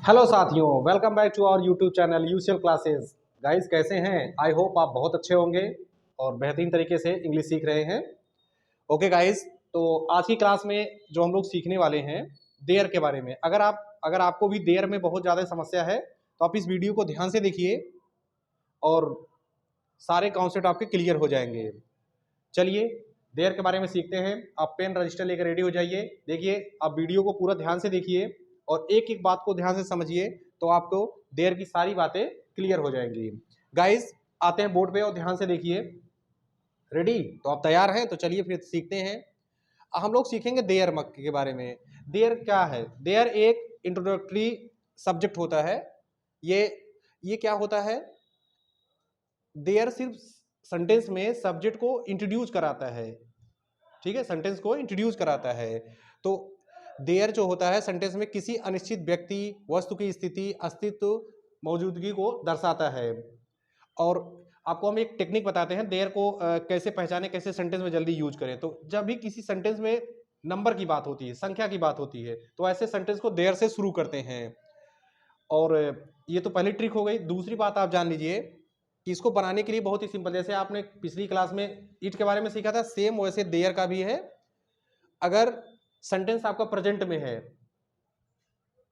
Hello साथियों, welcome back to our YouTube channel UCL classes. Guys कैसे हैं? I hope आप बहुत अच्छे होंगे और बेहतरीन तरीके से इंग्लिश सीख रहे हैं। ओके गाइस, तो आज की क्लास में जो हम लोग सीखने वाले हैं देयर के बारे में। अगर आपको भी देयर में बहुत ज़्यादा समस्या है तो आप इस वीडियो को ध्यान से देखिए और सारे कॉन्सेप्ट आपके क्लियर हो जाएंगे। चलिए देयर के बारे में सीखते हैं। आप पेन रजिस्टर लेकर रेडी हो जाइए। देखिए, आप वीडियो को पूरा ध्यान से देखिए और एक एक बात को ध्यान से समझिए तो आपको देयर की सारी बातें क्लियर हो जाएंगी। गाइस आते हैं बोर्ड पे और ध्यान से देखिए। रेडी? तो आप तैयार हैं? तो चलिए फिर सीखते हैं। हम लोग सीखेंगे देयर मक के बारे में। देयर क्या है? देयर एक इंट्रोडक्टरी सब्जेक्ट होता है। ये क्या होता है? देयर सिर्फ सेंटेंस में सब्जेक्ट को इंट्रोड्यूस कराता है। ठीक है, सेंटेंस को इंट्रोड्यूस कराता है। तो देयर जो होता है सेंटेंस में किसी अनिश्चित व्यक्ति वस्तु की स्थिति अस्तित्व मौजूदगी को दर्शाता है। और आपको हम एक टेक्निक बताते हैं देयर को कैसे पहचाने, कैसे सेंटेंस में जल्दी यूज करें। तो जब भी किसी सेंटेंस में नंबर की बात होती है, संख्या की बात होती है, तो ऐसे सेंटेंस को देयर से शुरू करते हैं। और ये तो पहली ट्रिक हो गई। दूसरी बात आप जान लीजिए कि इसको बनाने के लिए बहुत ही सिंपल, जैसे आपने पिछली क्लास में इट के बारे में सीखा था, सेम वैसे देयर का भी है। अगर सेंटेंस आपका प्रेजेंट में है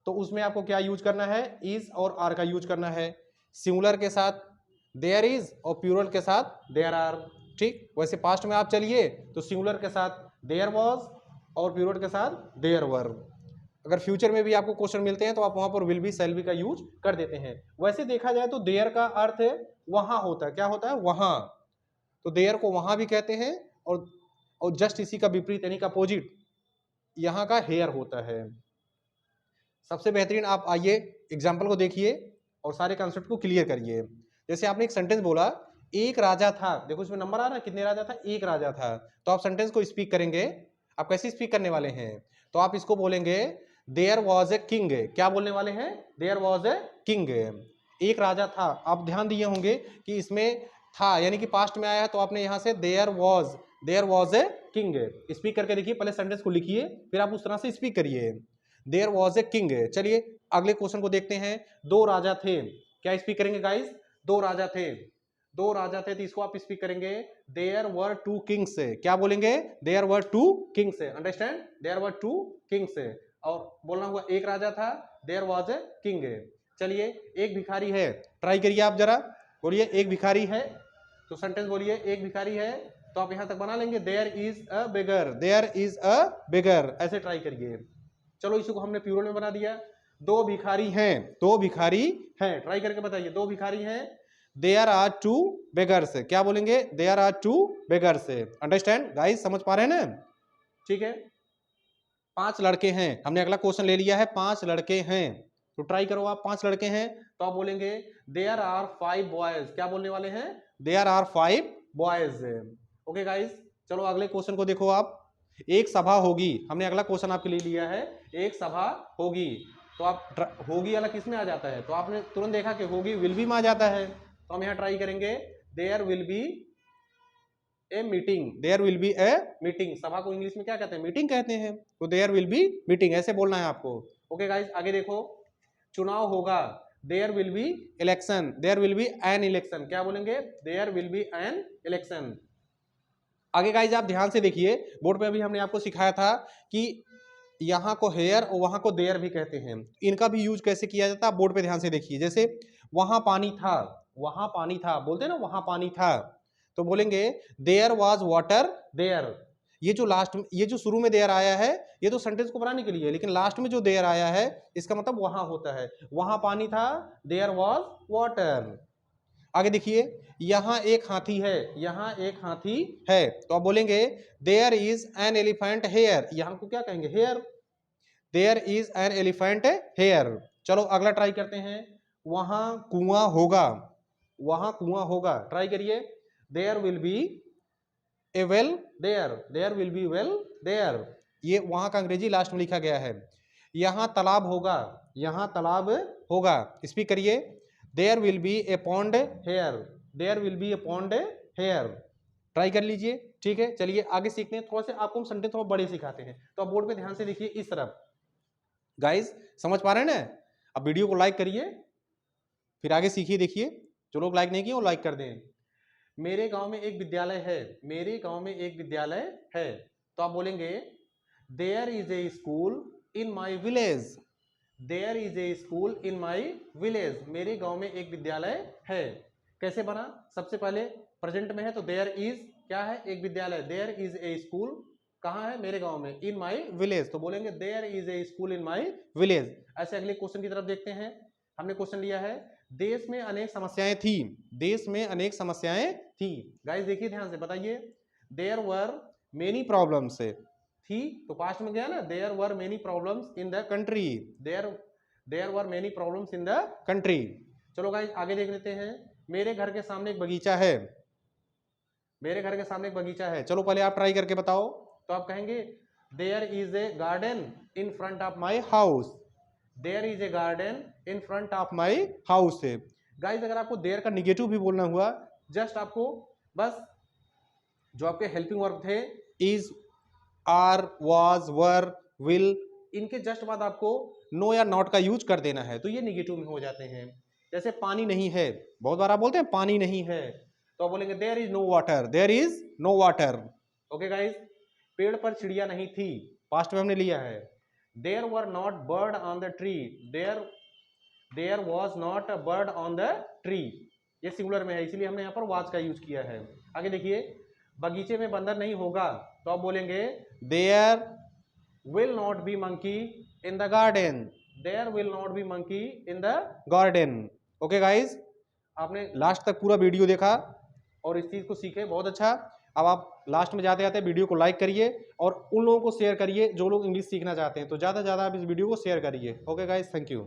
तो उसमें आपको क्या यूज करना है? इज और आर का यूज करना है। सिंगुलर के साथ देयर इज और प्लूरल के साथ देयर आर। ठीक वैसे पास्ट में आप चलिए तो सिंगुलर के साथ देयर वॉज और प्लूरल के साथ देयर वर। अगर फ्यूचर में भी आपको क्वेश्चन मिलते हैं तो आप वहां पर विल बी शैल बी का यूज कर देते हैं। वैसे देखा जाए तो देयर का अर्थ है वहां होता है। क्या होता है? वहां। तो देयर को वहां भी कहते हैं और जस्ट इसी का विपरीत यानी का अपोजिट यहाँ का हेयर होता है। सबसे बेहतरीन आप आइए एग्जाम्पल को देखिए और सारे कॉन्सेप्ट को क्लियर करिए। जैसे आपने एक सेंटेंस बोला, एक राजा था। देखो इसमें नंबर आ रहा है, कितने राजा था? एक राजा था। तो आप सेंटेंस को स्पीक करेंगे। आप कैसे स्पीक करने वाले हैं? तो आप इसको बोलेंगे देयर वॉज ए किंग। क्या बोलने वाले हैं? There was a king. एक राजा था। आप ध्यान दिए होंगे कि इसमें था यानी कि पास्ट में आया है, तो आपने यहां से there was a king speak करके देखिए। पहले सेंटेंस को लिखिए फिर आप उस तरह से स्पीक करिए। There was a king. चलिए अगले क्वेश्चन को देखते हैं। दो राजा थे। क्या स्पीक करेंगे गाइस? दो राजा थे। दो राजा थे तो इसको आप स्पीक करेंगे देयर वर टू किंग्स। क्या बोलेंगे? There were two kings. Understand? There were two kings. और बोलना हुआ एक राजा था, देयर वॉज ए किंग। चलिए एक भिखारी है। ट्राई करिए आप जरा, बोलिए एक भिखारी है। तो सेंटेंस बोलिए एक भिखारी है। तो आप यहां तक बना लेंगे there is a beggar. There is a beggar ऐसे ट्राई करिए। चलो इसको हमने प्लूरल में बना दिया। दो भिखारी हैं। दो भिखारी हैं। ट्राई करके बताइए। दो भिखारी हैं। There are two beggars. क्या बोलेंगे? There are two beggars. Understand guys? समझ पा रहे हैं ना? ठीक है। पांच लड़के हैं। हमने अगला क्वेश्चन ले लिया है, पांच लड़के हैं। तो ट्राई करो आप। पांच लड़के हैं तो आप बोलेंगे देयर आर फाइव बॉयज। क्या बोलने वाले हैं? There are five boys. Okay guys, चलो अगले क्वेश्चन को देखो आप। एक सभा होगी। हमने अगला क्वेश्चन आपके लिए लिया है, एक सभा होगी। तो आप होगी वाला किस में आ जाता है? तो आपने तुरंत देखा कि होगी विल बी में आ जाता है। तो हम यहाँ ट्राई करेंगे there will be a meeting. There will be a meeting. सभा को इंग्लिश में क्या कहते हैं? मीटिंग कहते हैं। तो देयर विल बी मीटिंग ऐसे बोलना है आपको। ओके गाइस, आगे देखो। चुनाव होगा। There will be election. There will be an election. क्या बोलेंगे? There will be an election. आगे गाइस आप ध्यान से देखिए। बोर्ड पे अभी हमने आपको सिखाया था कि यहाँ को हेयर और वहां को देयर भी कहते हैं। इनका भी यूज कैसे किया जाता है बोर्ड पे ध्यान से देखिए। जैसे वहां पानी था। वहां पानी था बोलते हैं ना, वहां पानी था। तो बोलेंगे देयर वॉज वाटर देयर। ये जो लास्ट में, ये जो शुरू में देयर आया है ये तो सेंटेंस को बनाने के लिए, लेकिन लास्ट में जो देयर आया है इसका मतलब वहां होता है। वहां पानी था, देयर वॉज वाटर। आगे देखिए, यहां एक हाथी है। यहां एक हाथी है। तो आप बोलेंगे there is an elephant here. यहां को क्या कहेंगे? Here. There is an elephant here. चलो अगला ट्राई करते हैं। वहां कुआं होगा। वहां कुआं होगा। ट्राई करिए। There will be a well there. There will be well there. ये वहां का अंग्रेजी लास्ट में लिखा गया है। यहां तालाब होगा। यहां तालाब होगा। स्पीक करिए। There will be a pond here. There will be a pond here. Try कर लीजिए। ठीक है, चलिए आगे सीखते हैं। थोड़ा से आपको हम सेंटेंस थोड़ा बड़े सिखाते हैं। तो आप बोर्ड पे ध्यान से देखिए इस तरफ। गाइस समझ पा रहे हैं ना? अब वीडियो को लाइक करिए, फिर आगे सीखिए। देखिए जो लोग लाइक नहीं किए वो लाइक कर दें। मेरे गांव में एक विद्यालय है, मेरे गांव में एक विद्यालय है, तो आप बोलेंगे there is a school in my village, there is a school in my village, मेरे गांव में एक विद्यालय है। कैसे बना? सबसे पहले प्रेजेंट में है तो देयर इज क्या है? एक विद्यालय। देयर इज ए स्कूल कहाँ है? मेरे गांव में। इन माई विलेज तो बोलेंगे there is a school in my village. ऐसे अगले क्वेश्चन की तरफ देखते हैं। हमने क्वेश्चन लिया है देश में अनेक समस्याएं थी, देश में अनेक समस्याएं थी। गाइस देखिए ध्यान से, बताइए देयर वर मेनी प्रॉब्लम्स थी तो पास्ट में गया ना, there were many problems in the country, there were many problems in the country. चलो गाइस आगे देख लेते हैं। मेरे घर के सामने एक बगीचा है, मेरे घर के सामने एक बगीचा है। चलो पहले आप ट्राई करके बताओ। तो आप कहेंगे there is a garden in front of my house, there is a garden in front of my house है। गाइस अगर आपको देयर का निगेटिव भी बोलना हुआ, जस्ट आपको बस जो आपके हेल्पिंग वर्ब थे is, are, was, were, will, इनके जस्ट बाद आपको नो या नॉट का यूज कर देना है, तो ये निगेटिव में हो जाते हैं। जैसे पानी नहीं है, बहुत बार आप बोलते हैं पानी नहीं है, तो आप बोलेंगे there is no water, there is no water. Okay guys. पेड़ पर चिड़िया नहीं थी, पास्ट में हमने लिया है there were not bird on the tree, there was not a bird on the tree, ये सिंगुलर में है इसीलिए हमने यहाँ पर वाज का यूज किया है। आगे देखिए बगीचे में बंदर नहीं होगा, तो आप बोलेंगे there will not be monkey in the garden, there will not be monkey in the garden. Okay guys, आपने लास्ट तक पूरा वीडियो देखा और इस चीज को सीखे, बहुत अच्छा। अब आप लास्ट में जाते जाते वीडियो को लाइक करिए और उन लोगों को शेयर करिए जो लोग इंग्लिश सीखना चाहते हैं, तो ज़्यादा से ज़्यादा आप इस वीडियो को शेयर करिए। Okay guys, thank you.